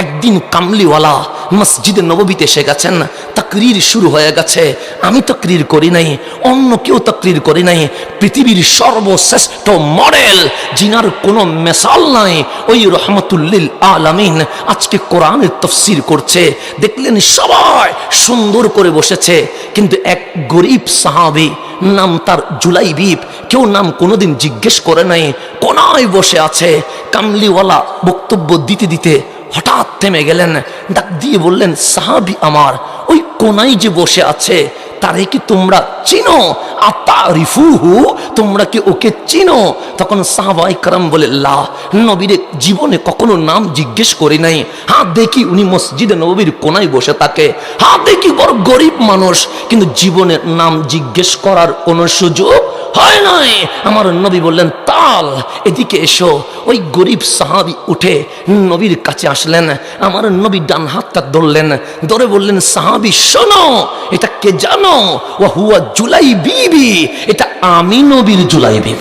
একদিন কামলিওয়ালা মসজিদে নববীতে এসে গেছেন, তাকরীর শুরু হয়ে গেছে। আমি তাকরীর করি নাই, অন্য কেউ তাকরীর করি নাই, পৃথিবীর সর্বশ্রেষ্ঠ মডেল জিনার কোনো মেসাল নাই, ওই রহমতুল্লিল আলামিন আজকে কোরআনের তাফসীর করছে। দেখলেন সবাই সুন্দর করে বসেছে, কিন্তু এক গরিব সাহাবী, নাম তার জুলাইবিব, কেউ নাম কোনোদিন জিজ্ঞেস করে নাই, কোনায় বসে আছে। কামলিওয়ালা বক্তব্য দিতে দিতে হঠাৎ থেমে গেলেন, ডাক দিয়ে বললেন, সাহাবী আমার, ওই কোনায় যে বসে আছে তারে কি তোমরা চিনো? আতারিফুহু, তোমরা কি ওকে চিনো? তখন সাহাবায়ে কেরাম বলে, লা, নবীর জীবনে কখনো নাম জিজ্ঞেস করি নাই। হ্যাঁ দেখি উনি মসজিদে নববীর কোনায় বসে থাকে, হ্যাঁ দেখি বড় গরিব মানুষ, কিন্তু জীবনে নাম জিজ্ঞেস করার কোনো সুযোগ হয় নাই। আমার নবী বললেন, তাল, এদিকে এসো। ওই গরিব সাহাবী উঠে নবীর কাছে আসলেন, আমার নবী ডান হাতটা ধরলেন, ধরে বললেন, সাহাবী শোনো, এটা কে জানো? ওয়া হুয়া জুলাইবিবি, এটা আমি নবীর জুলাইবিব।